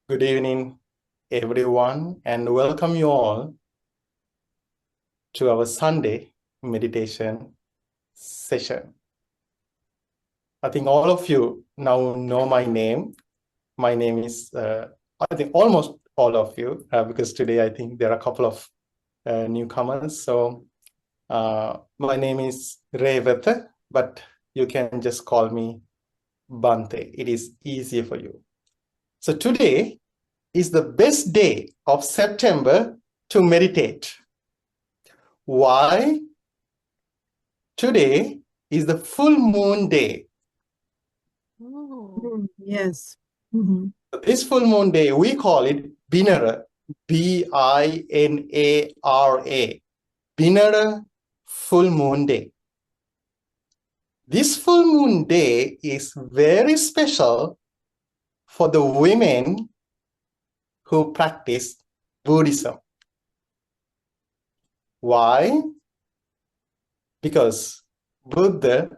Good evening, everyone, and welcome you all to our Sunday meditation session. I think all of you now know my name. My name is, I think almost all of you, because today I think there are a couple of newcomers. So my name is Revatha, but you can just call me Bante. It is easier for you. So today is the best day of September to meditate. Why? Today is the full moon day. Yes. Mhm. This full moon day, we call it Binara, B-I-N-A-R-A, Binara full moon day. This full moon day is very special for the women who practice Buddhism. Why? Because Buddha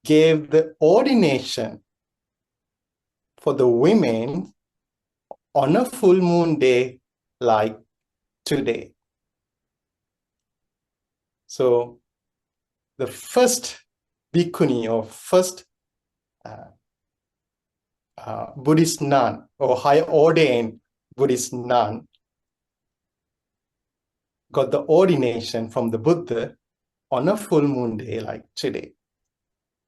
gave the ordination for the women on a full moon day like today. So the first bhikkhuni or first Buddhist nun or high ordained Buddhist nun got the ordination from the Buddha on a full moon day like today.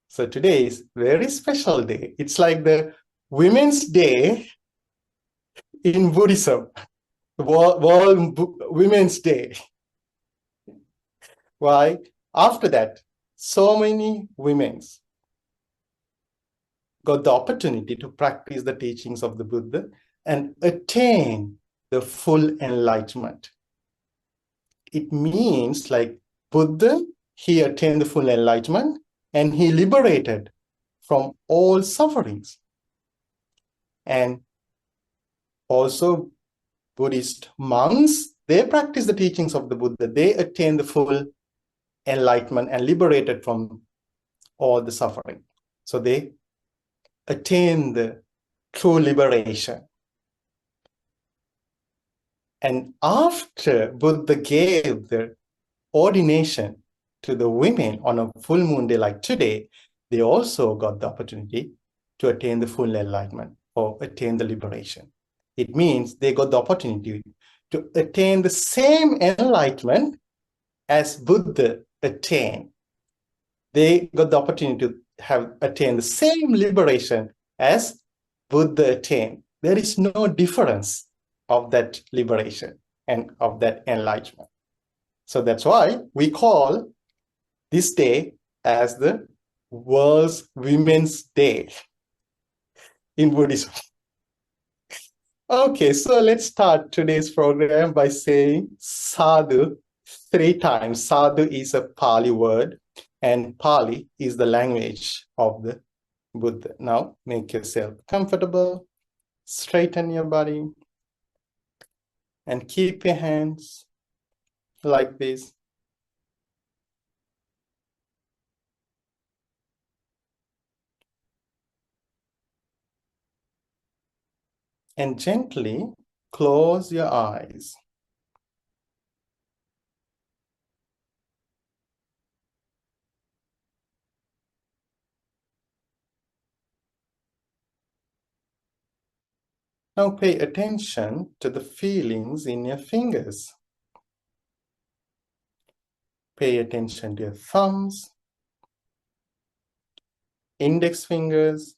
So today is very special day. It's like the Women's Day in Buddhism, World Women's Day. Why? After that, so many women got the opportunity to practice the teachings of the Buddha and attain the full enlightenment. It means like Buddha, he attained the full enlightenment and he liberated from all sufferings. And also Buddhist monks, they practice the teachings of the Buddha. They attain the full enlightenment and liberated from all the suffering. So they attain the true liberation. And after Buddha gave the ordination to the women on a full moon day like today, they also got the opportunity to attain the full enlightenment or attain the liberation. It means they got the opportunity to attain the same enlightenment as Buddha attained. They got the opportunity to have attained the same liberation as Buddha attained. There is no difference of that liberation and of that enlightenment. So that's why we call this day as the World's Women's Day in Buddhism. Okay, so let's start today's program by saying sadhu 3 times. Sadhu is a Pali word, and Pali is the language of the Buddha. Now, make yourself comfortable, straighten your body, and keep your hands like this. And gently close your eyes. Now pay attention to the feelings in your fingers. Pay attention to your thumbs, index fingers,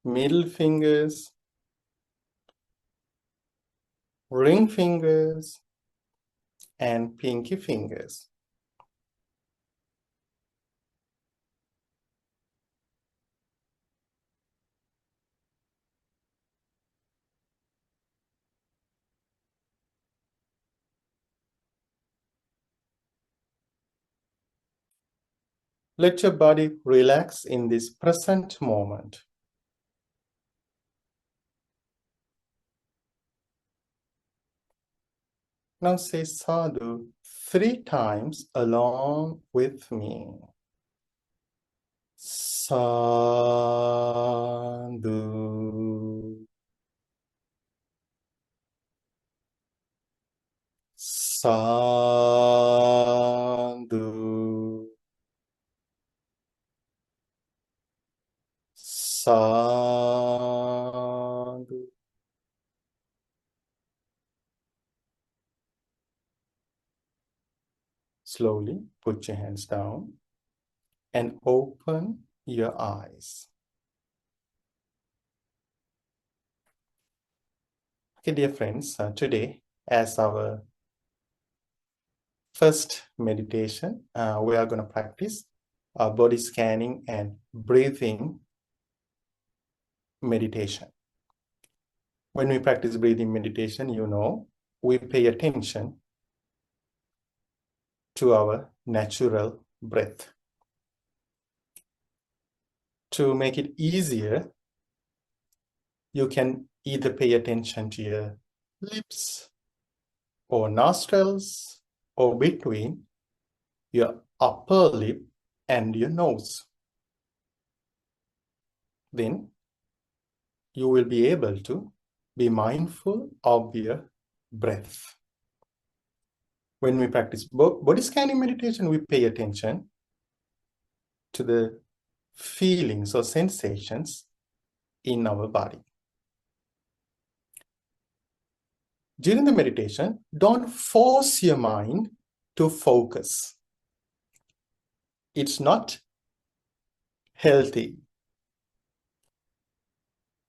middle fingers, ring fingers, and pinky fingers. Let your body relax in this present moment. Now say sadhu 3 times along with me. Sadhu. Sadhu. Slowly put your hands down and open your eyes. Okay, dear friends, today, as our first meditation, we are going to practice body scanning and breathing meditation. When we practice breathing meditation, we pay attention to our natural breath. To make it easier, you can either pay attention to your lips or nostrils or between your upper lip and your nose. Then you will be able to be mindful of your breath. When we practice body scanning meditation, we pay attention to the feelings or sensations in our body. During the meditation, don't force your mind to focus. It's not healthy.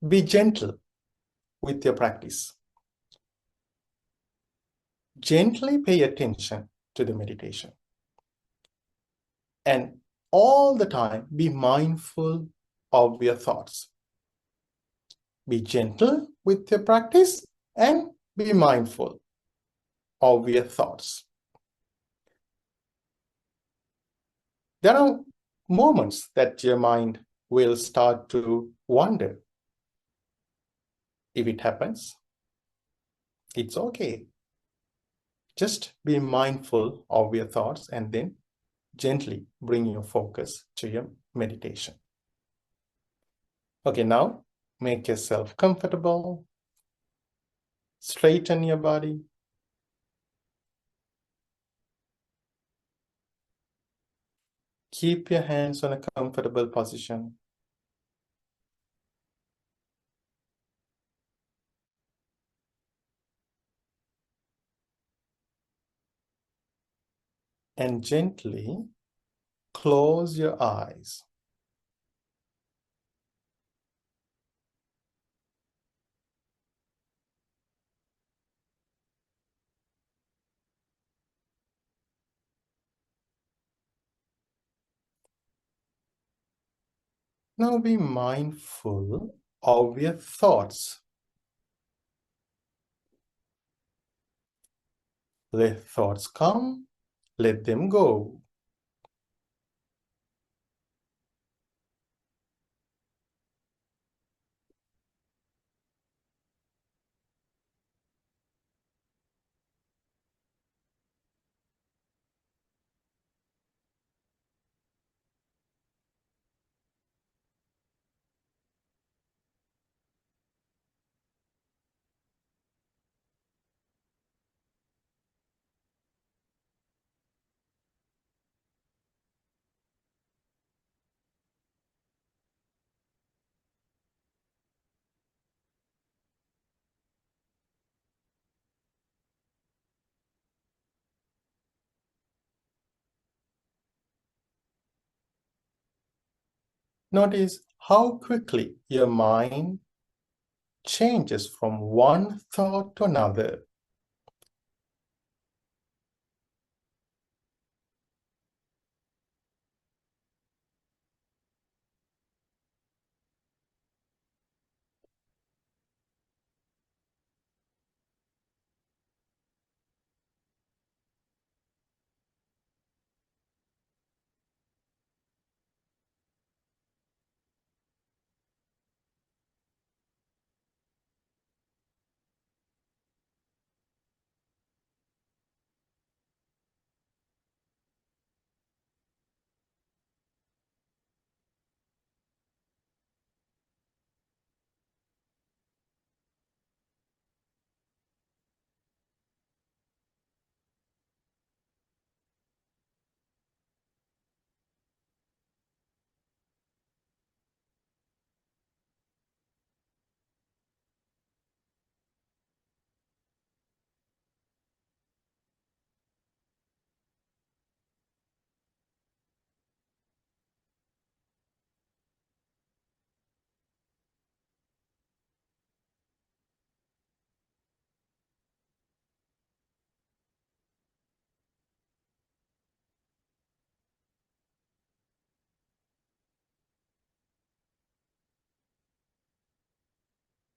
Be gentle with your practice. Gently pay attention to the meditation. And all the time, be mindful of your thoughts. Be gentle with your practice and be mindful of your thoughts. There are moments that your mind will start to wander. If it happens, it's okay. Just be mindful of your thoughts and then gently bring your focus to your meditation. Okay, now make yourself comfortable. Straighten your body. Keep your hands on a comfortable position. And gently close your eyes. Now be mindful of your thoughts. Let thoughts come, let them go. Notice how quickly your mind changes from one thought to another.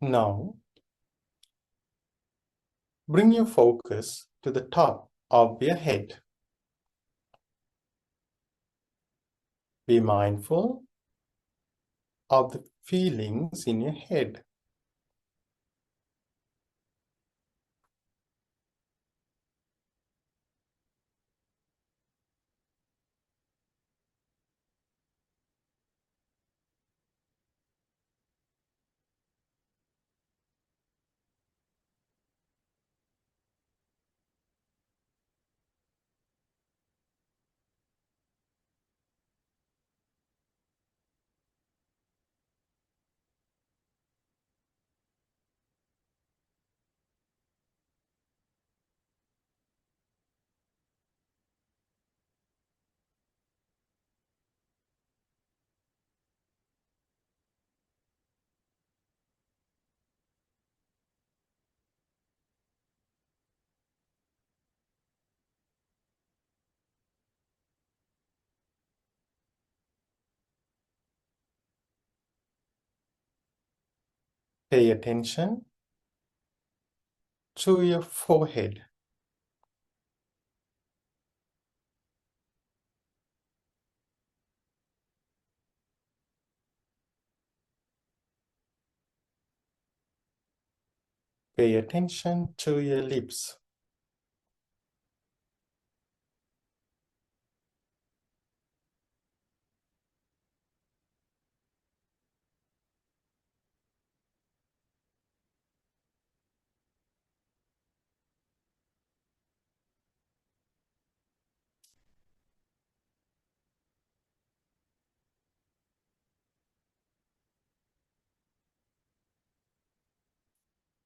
Now, bring your focus to the top of your head. Be mindful of the feelings in your head. Pay attention to your forehead. Pay attention to your lips.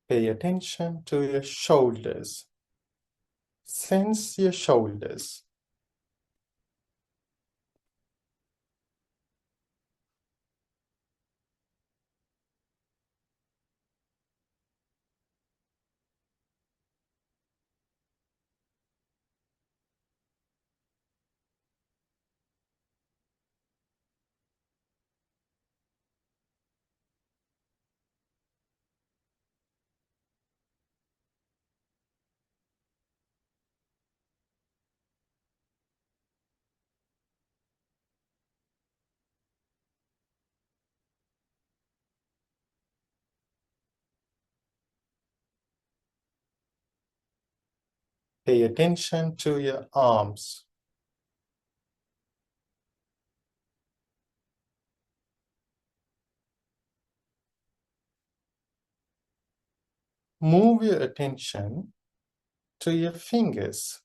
Pay attention to your shoulders. Sense your shoulders. Pay attention to your arms. Move your attention to your fingers.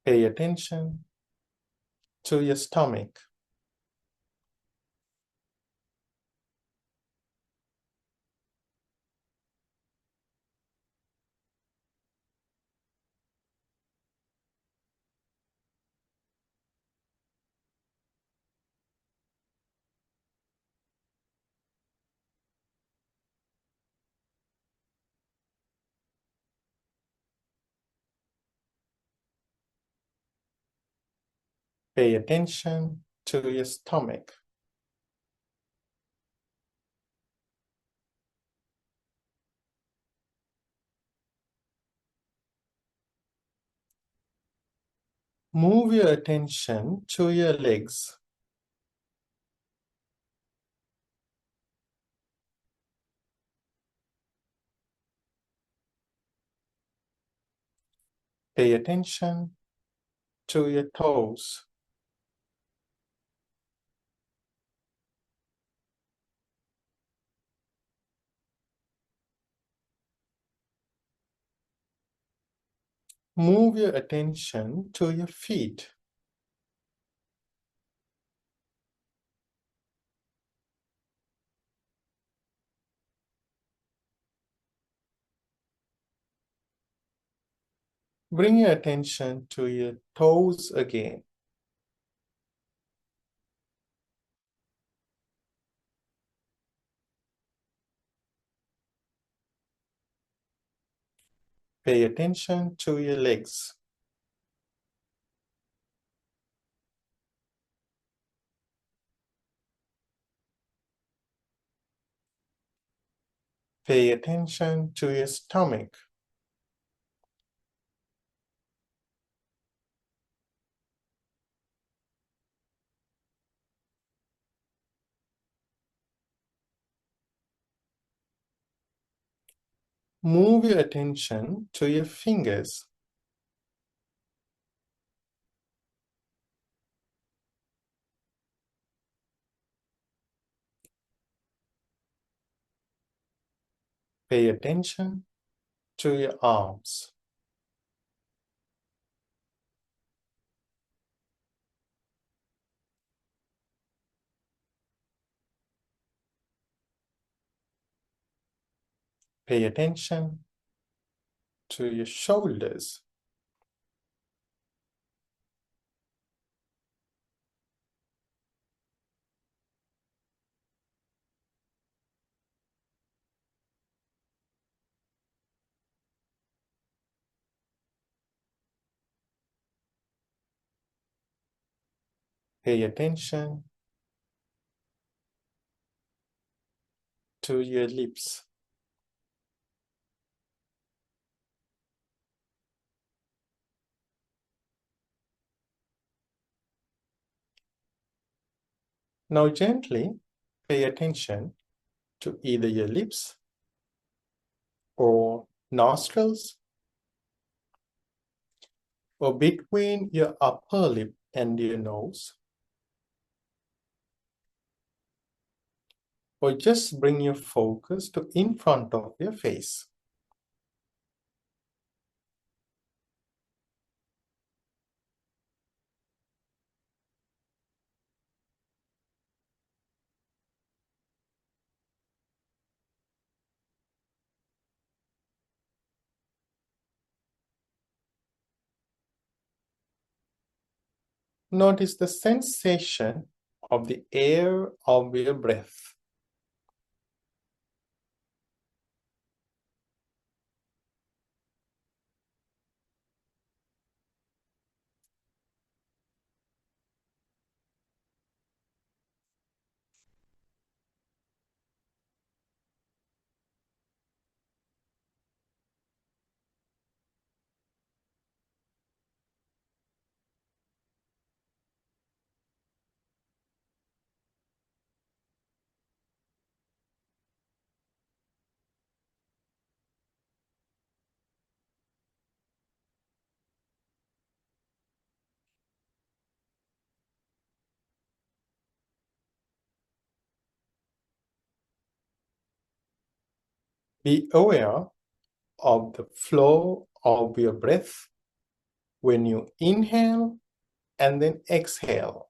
Pay attention to your stomach. Pay attention to your stomach. Move your attention to your legs. Pay attention to your toes. Move your attention to your feet. Bring your attention to your toes again. Pay attention to your legs. Pay attention to your stomach. Move your attention to your fingers. Pay attention to your arms. Pay attention to your shoulders. Pay attention to your lips. Now gently pay attention to either your lips or nostrils or between your upper lip and your nose, or just bring your focus to in front of your face. Notice the sensation of the air of your breath. Be aware of the flow of your breath when you inhale and then exhale.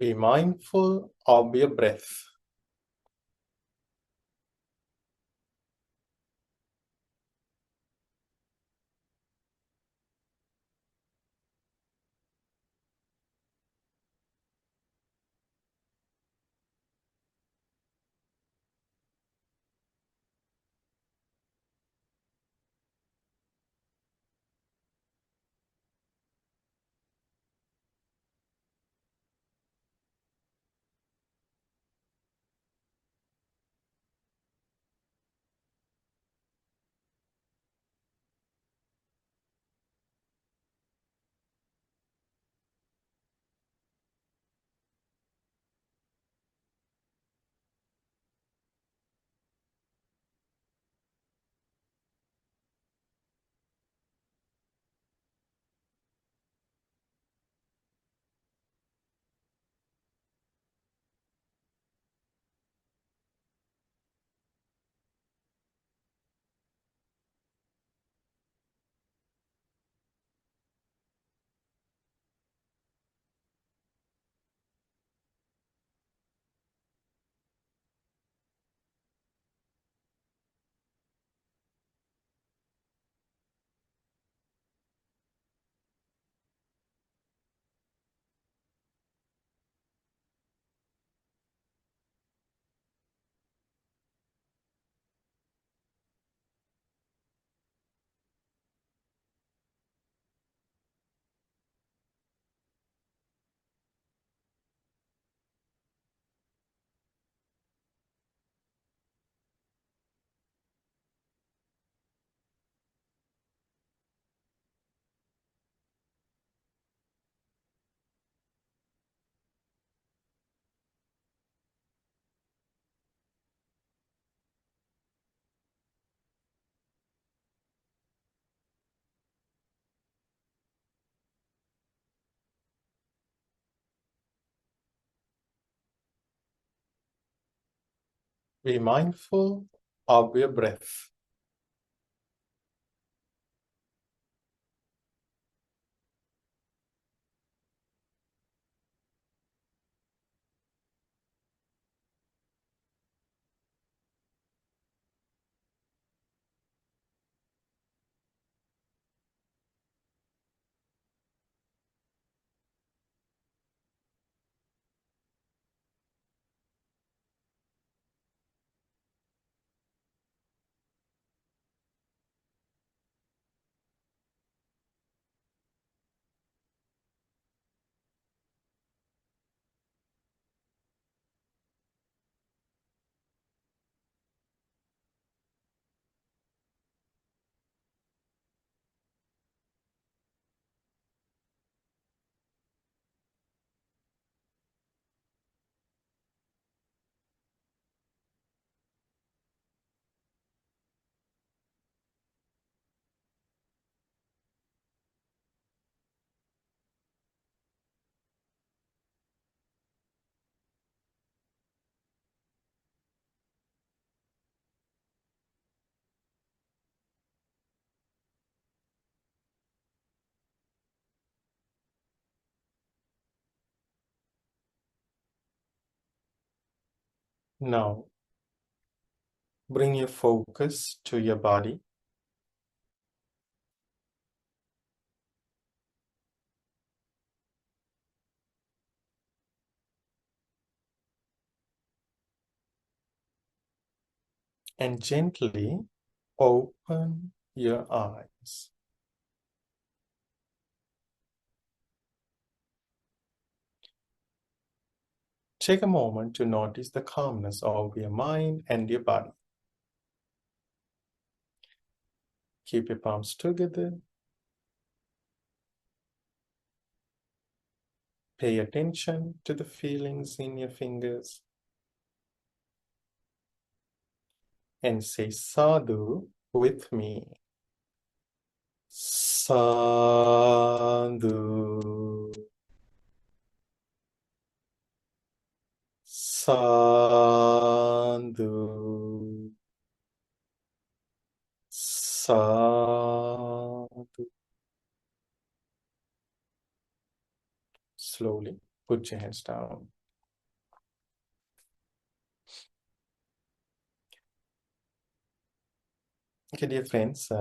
Be mindful of your breath. Be mindful of your breath. Now, bring your focus to your body. And gently open your eyes. Take a moment to notice the calmness of your mind and your body. Keep your palms together. Pay attention to the feelings in your fingers. And say sadhu with me. Sadhu. Sadhu. Sadhu. Slowly Put your hands down. Okay, dear friends,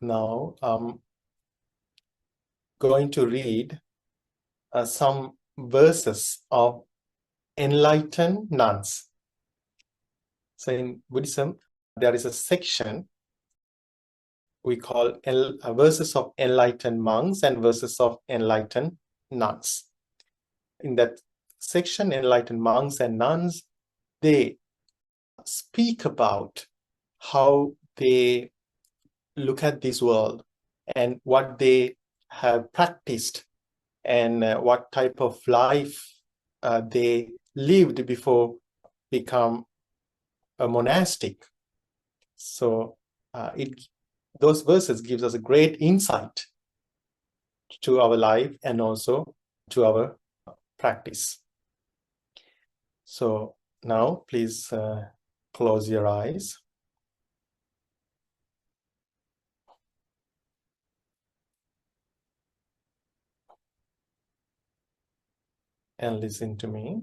now I'm going to read some verses of enlightened nuns. So in Buddhism, there is a section we call verses of enlightened monks and verses of enlightened nuns. In that section, enlightened monks and nuns, they speak about how they look at this world and what they have practiced and what type of life they lived before become a monastic. So those verses gives us a great insight to our life and also to our practice. So now please close your eyes and listen to me.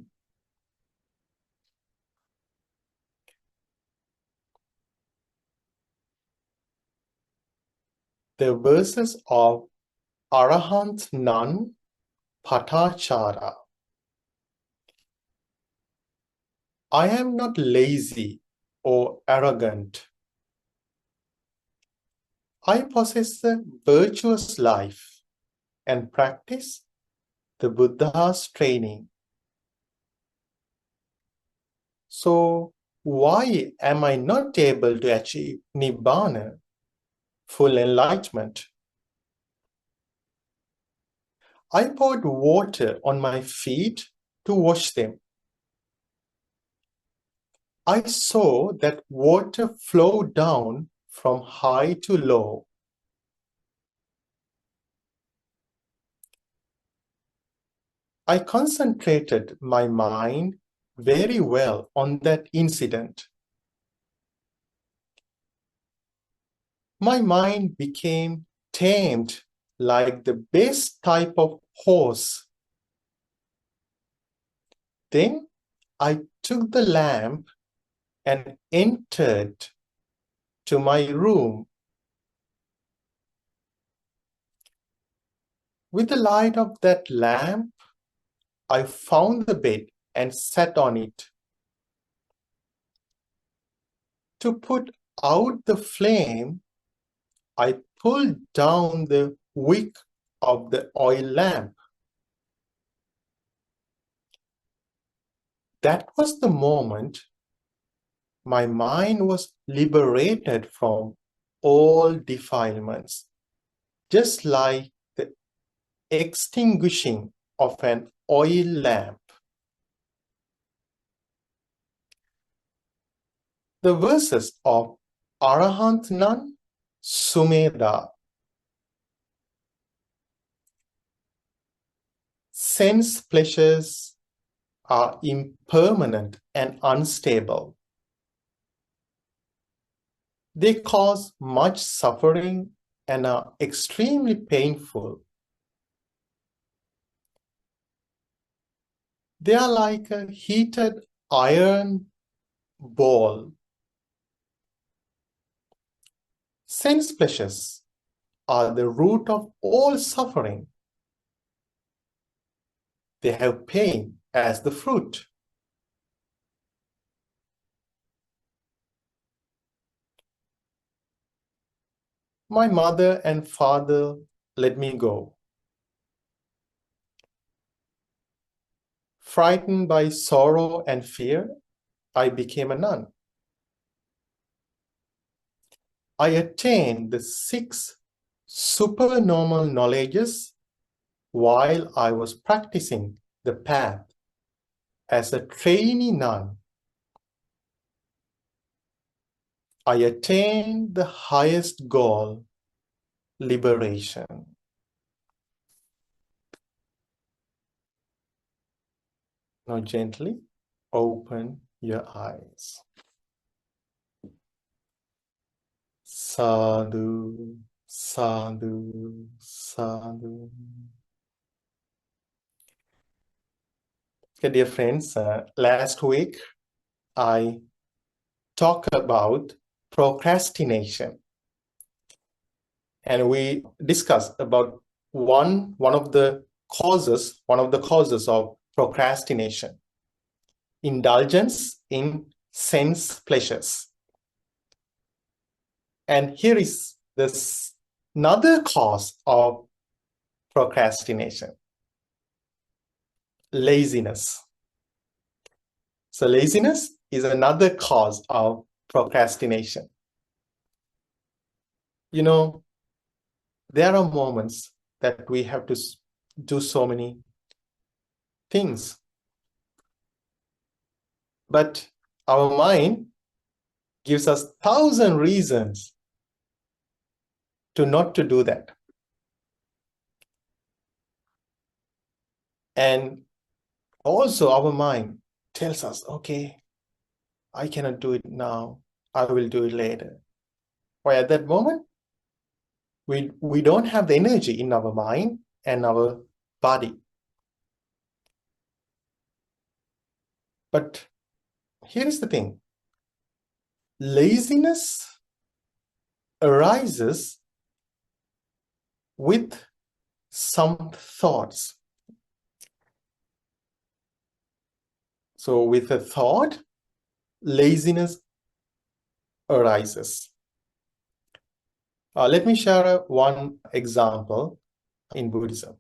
The verses of Arahant Nun Patachara. I am not lazy or arrogant. I possess a virtuous life and practice the Buddha's training. So why am I not able to achieve Nibbana, full enlightenment? I poured water on my feet to wash them. I saw that water flow down from high to low. I concentrated my mind very well on that incident. My mind became tamed like the best type of horse. Then I took the lamp and entered to my room. With the light of that lamp, I found the bed and sat on it. To put out the flame, I pulled down the wick of the oil lamp. That was the moment my mind was liberated from all defilements, just like the extinguishing of an oil lamp. The verses of Arahant Nun Sumedha. Sense pleasures are impermanent and unstable. They cause much suffering and are extremely painful. They are like a heated iron ball. Sense pleasures are the root of all suffering. They have pain as the fruit. My mother and father let me go. Frightened by sorrow and fear, I became a nun. I attained the 6 supernormal knowledges while I was practicing the path as a trainee nun. I attained the highest goal, liberation. Now gently open your eyes. Sadhu, sadhu, sadhu. Okay, dear friends, last week I talked about procrastination, and we discussed about one of the causes of procrastination, indulgence in sense pleasures. And here is this another cause of procrastination: laziness. So laziness is another cause of procrastination. You know, there are moments that we have to do so many things, but our mind gives us 1,000 reasons to not to do that. And also our mind tells us, okay, I cannot do it now. I will do it later. Or at that moment, we don't have the energy in our mind and our body. But here is the thing. Laziness arises with some thoughts. So with a thought, laziness arises. Let me share one example in Buddhism.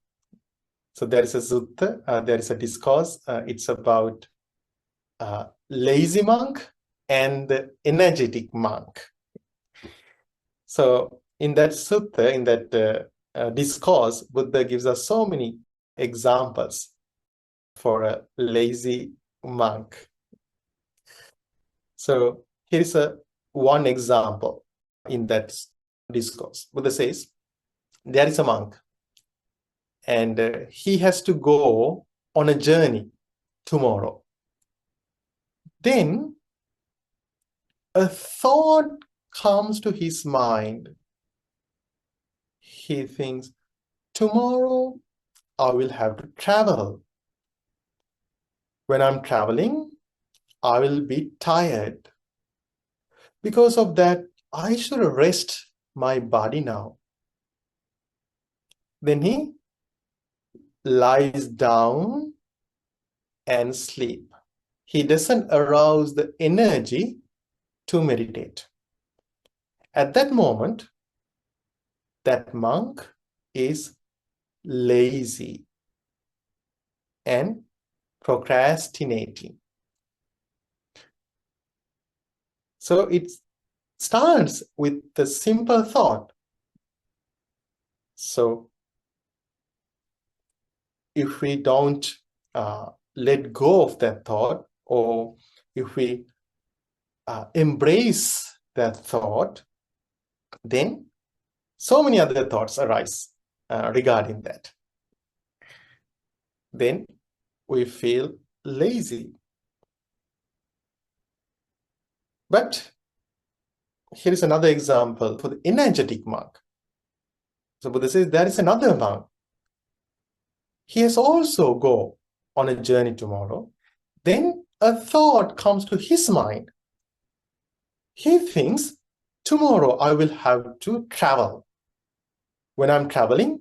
So there is a sutta, there is a discourse. It's about lazy monk and the energetic monk. So in that sutta, in that discourse, Buddha gives us so many examples for a lazy monk. So here's one example in that discourse. Buddha says, there is a monk and he has to go on a journey tomorrow. Then a thought comes to his mind. He thinks, tomorrow I will have to travel. When I'm traveling, I will be tired. Because of that, I should rest my body now. Then he lies down and sleep. He doesn't arouse the energy to meditate. At that moment, that monk is lazy and procrastinating. So it starts with the simple thought. So if we don't let go of that thought, or if we embrace that thought, then so many other thoughts arise regarding that. Then we feel lazy. But here is another example for the energetic monk. So Buddha says there is another monk. He has also go on a journey tomorrow. Then a thought comes to his mind. He thinks, tomorrow I will have to travel. When I'm traveling,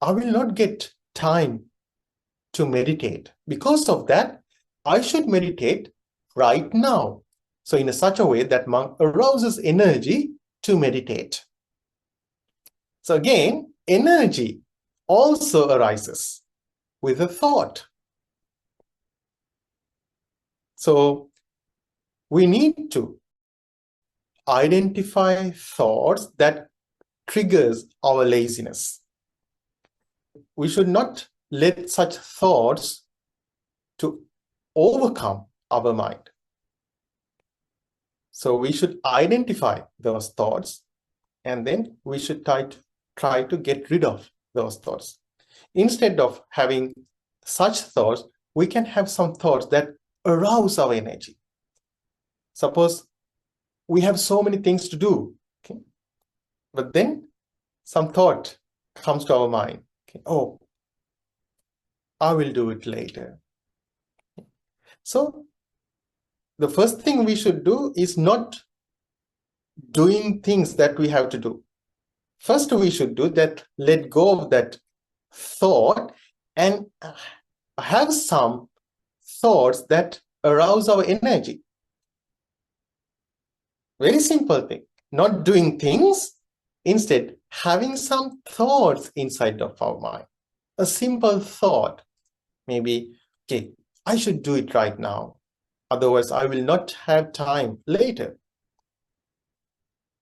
I will not get time to meditate. Because of that, I should meditate right now. So in such a way that monk arouses energy to meditate. So again, energy also arises with a thought. So we need to identify thoughts that triggers our laziness. We should not let such thoughts to overcome our mind. So we should identify those thoughts, and then we should try to get rid of those thoughts. Instead of having such thoughts, we can have some thoughts that arouse our energy. Suppose we have so many things to do, okay? But then some thought comes to our mind. Okay? Oh, I will do it later. So the first thing we should do is not doing things that we have to do. First, we should do that, let go of that thought and have some thoughts that arouse our energy. Very simple thing. Not doing things, instead having some thoughts inside of our mind. A simple thought, maybe, okay, I should do it right now. Otherwise, I will not have time later.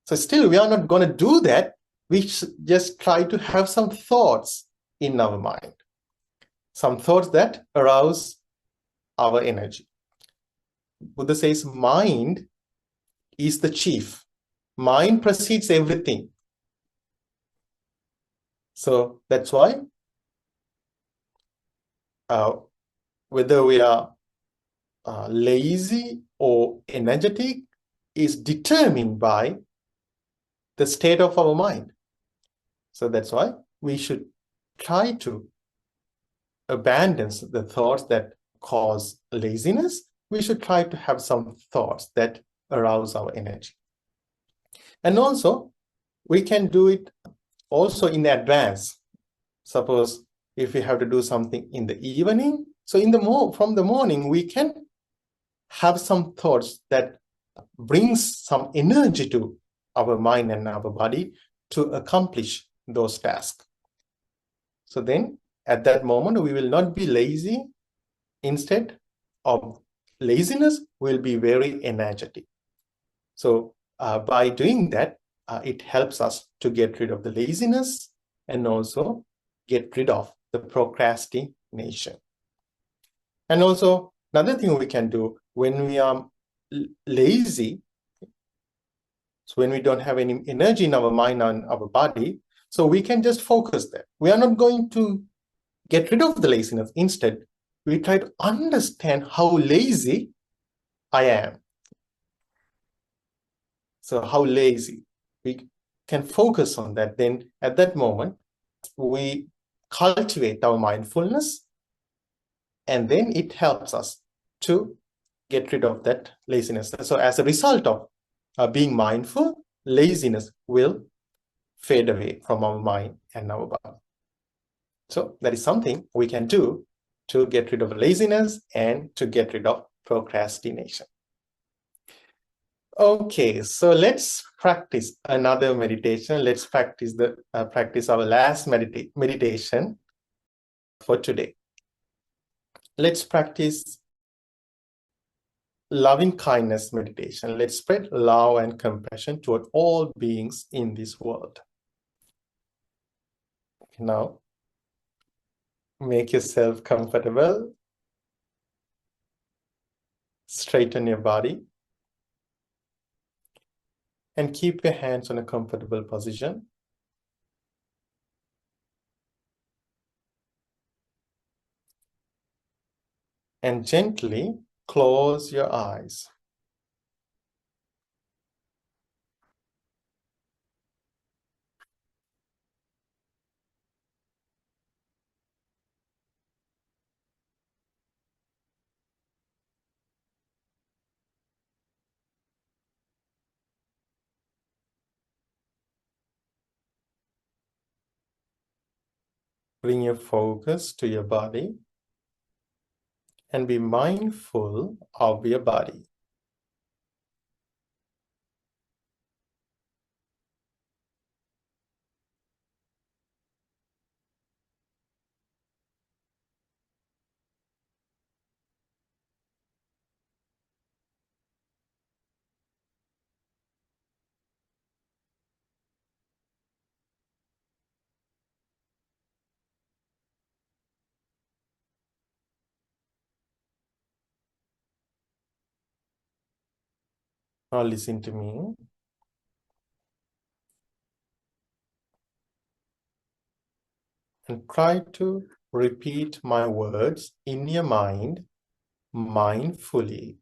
So still, we are not going to do that. We just try to have some thoughts in our mind. Some thoughts that arouse our energy. Buddha says mind is the chief. Mind precedes everything. So that's why whether we are lazy or energetic is determined by the state of our mind. So that's why we should try to abandon the thoughts that cause laziness. We should try to have some thoughts that arouse our energy. And also, we can do it also in advance. Suppose if we have to do something in the evening, so from the morning, we can have some thoughts that brings some energy to our mind and our body to accomplish those tasks. So then at that moment, we will not be lazy. Instead of laziness, we'll be very energetic. So by doing that, it helps us to get rid of the laziness and also get rid of the procrastination. And also another thing we can do when we are lazy, so when we don't have any energy in our mind and our body, so we can just focus there. We are not going to get rid of the laziness. Instead, we try to understand how lazy I am. So how lazy. We can focus on that. Then at that moment, we cultivate our mindfulness, and then it helps us to get rid of that laziness. So as a result of being mindful, laziness will fade away from our mind and our body. So that is something we can do to get rid of laziness and to get rid of procrastination. Okay, so let's practice another meditation. Let's practice our last meditation for today. Let's practice loving kindness meditation. Let's spread love and compassion toward all beings in this world. Now, make yourself comfortable. Straighten your body. And keep your hands on a comfortable position. And gently close your eyes. Bring your focus to your body and be mindful of your body. Now listen to me. And try to repeat my words in your mind mindfully.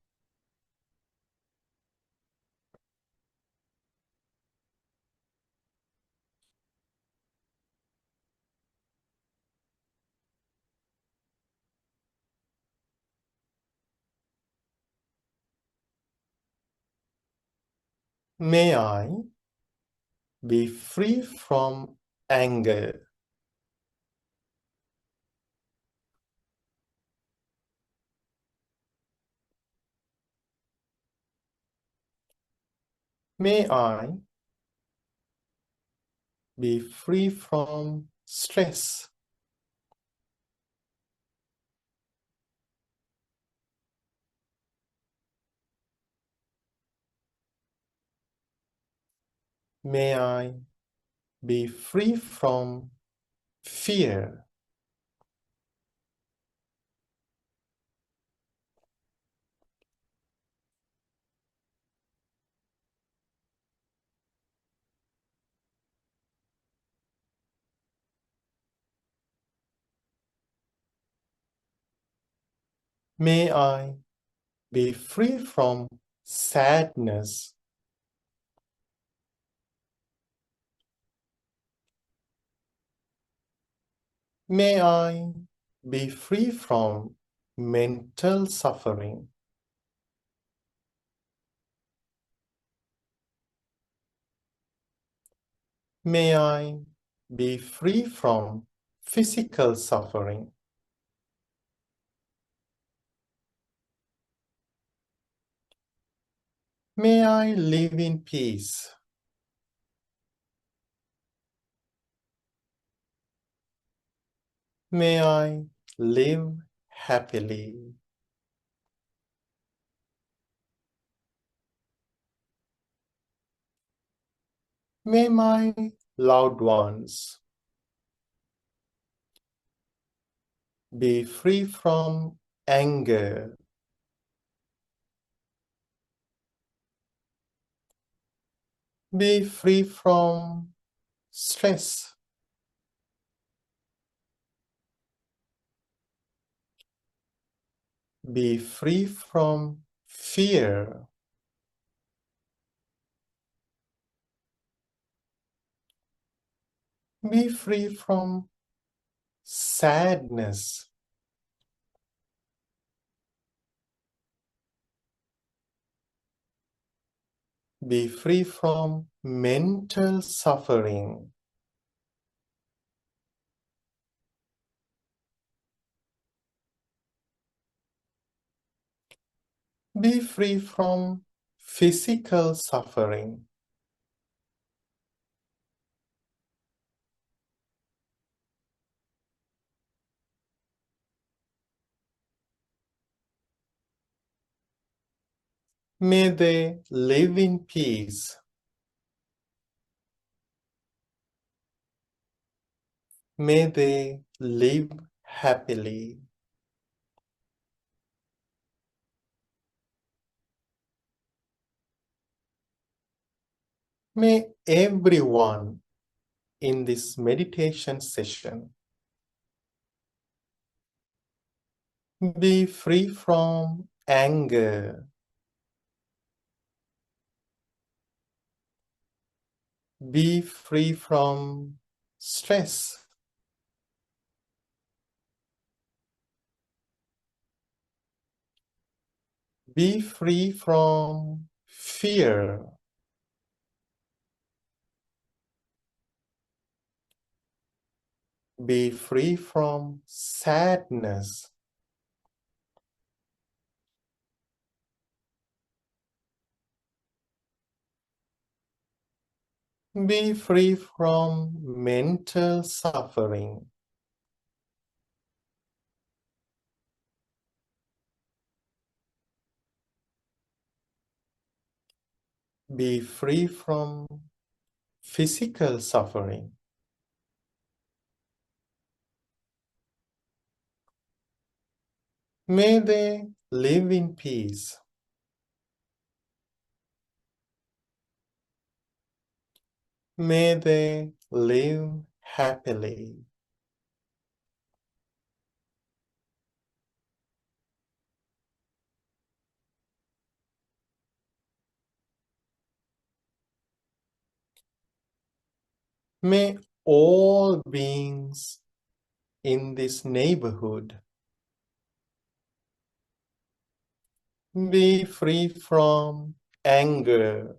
May I be free from anger. May I be free from stress. May I be free from fear. May I be free from sadness. May I be free from mental suffering. May I be free from physical suffering. May I live in peace. May I live happily. May my loved ones be free from anger. Be free from stress. Be free from fear. Be free from sadness. Be free from mental suffering. Be free from physical suffering. May they live in peace. May they live happily. May everyone in this meditation session be free from anger. Be free from stress. Be free from fear. Be free from sadness. Be free from mental suffering. Be free from physical suffering. May they live in peace. May they live happily. May all beings in this neighborhood be free from anger.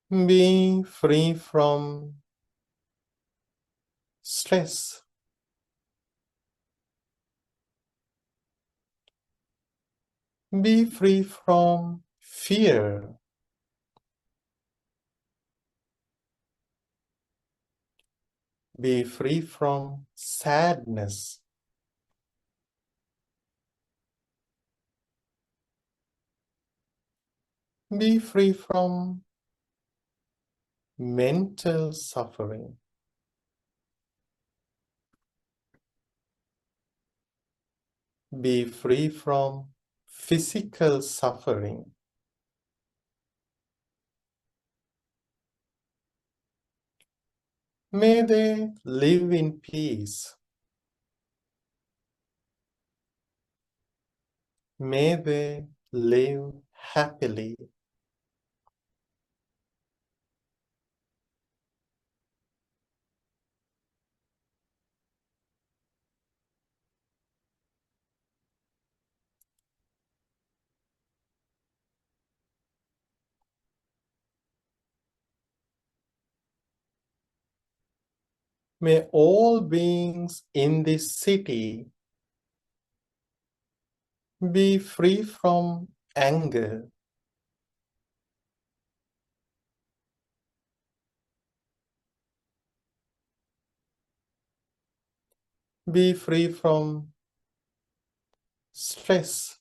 Be free from stress. Be free from fear. Be free from sadness. Be free from mental suffering. Be free from physical suffering. May they live in peace. May they live happily. May all beings in this city be free from anger. Be free from stress.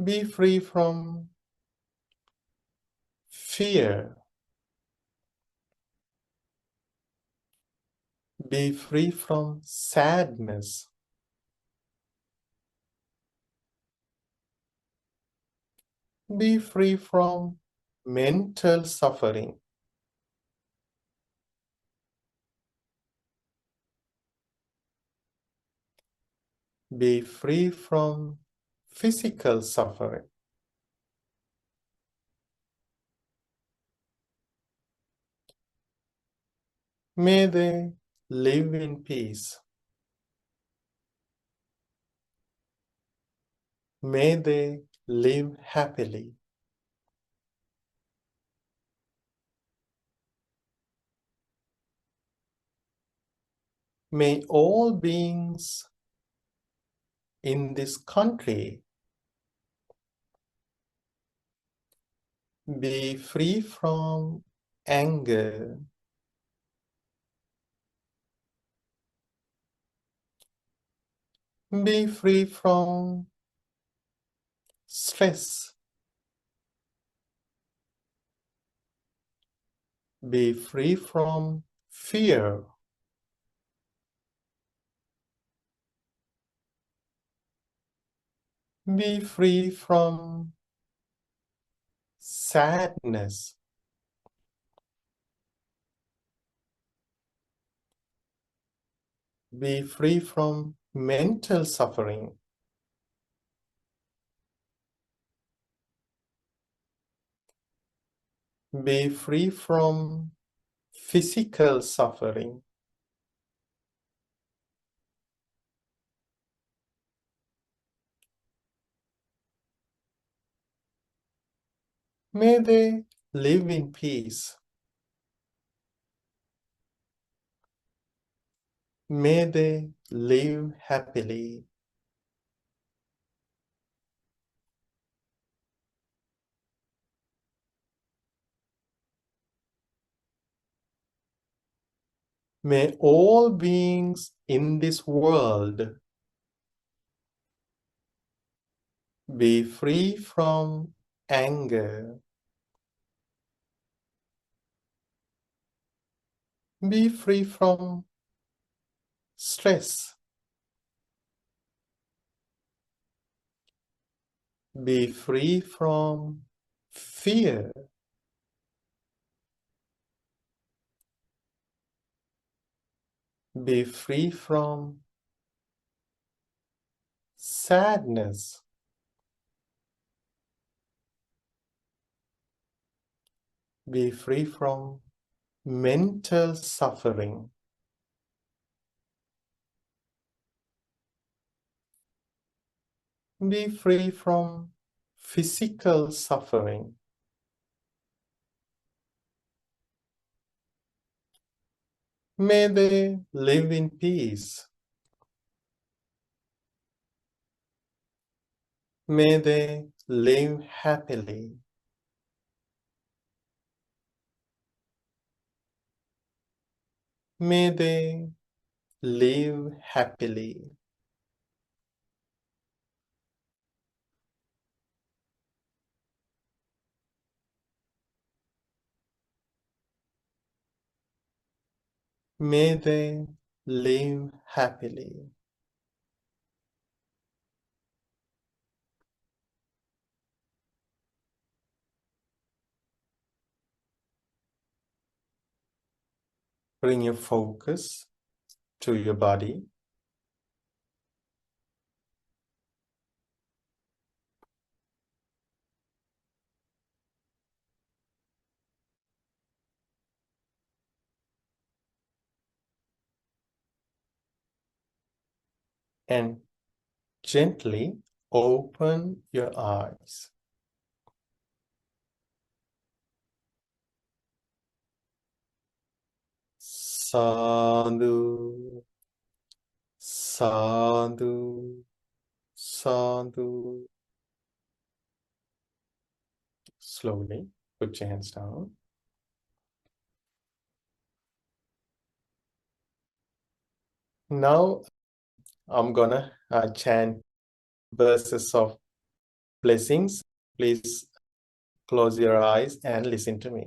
Be free from fear. Be free from sadness. Be free from mental suffering. Be free from physical suffering. May they live in peace. May they live happily. May all beings in this country be free from anger. Be free from stress. Be free from fear. Be free from sadness. Be free from mental suffering. Be free from physical suffering. May they live in peace. May they live happily. May all beings in this world be free from anger. Be free from stress. Be free from fear. Be free from sadness. Be free from mental suffering. be free from physical suffering. May they live in peace. May they live happily. May they live happily. May they live happily. Bring your focus to your body. And gently open your eyes. Sadhu, sadhu, sadhu. Slowly put your hands down. Now I'm gonna chant verses of blessings. Please close your eyes and listen to me.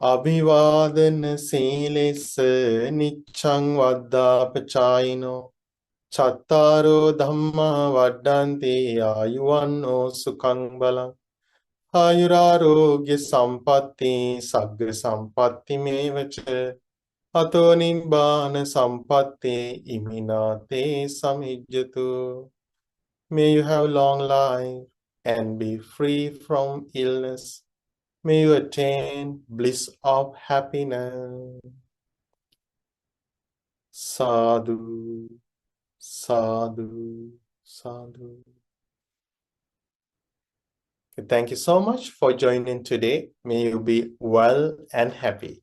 Abhivadana silesa niccang vaddapachayino chattaro dhamma vaddanti ayuvanno sukhang balang ayurarogya sampatti sagga sampatti mevacha ato nibbana sampatti iminate samijjatu. May you have long life and be free from illness. May you attain bliss of happiness. Sadhu, sadhu, sadhu. Thank you so much for joining today. May you be well and happy.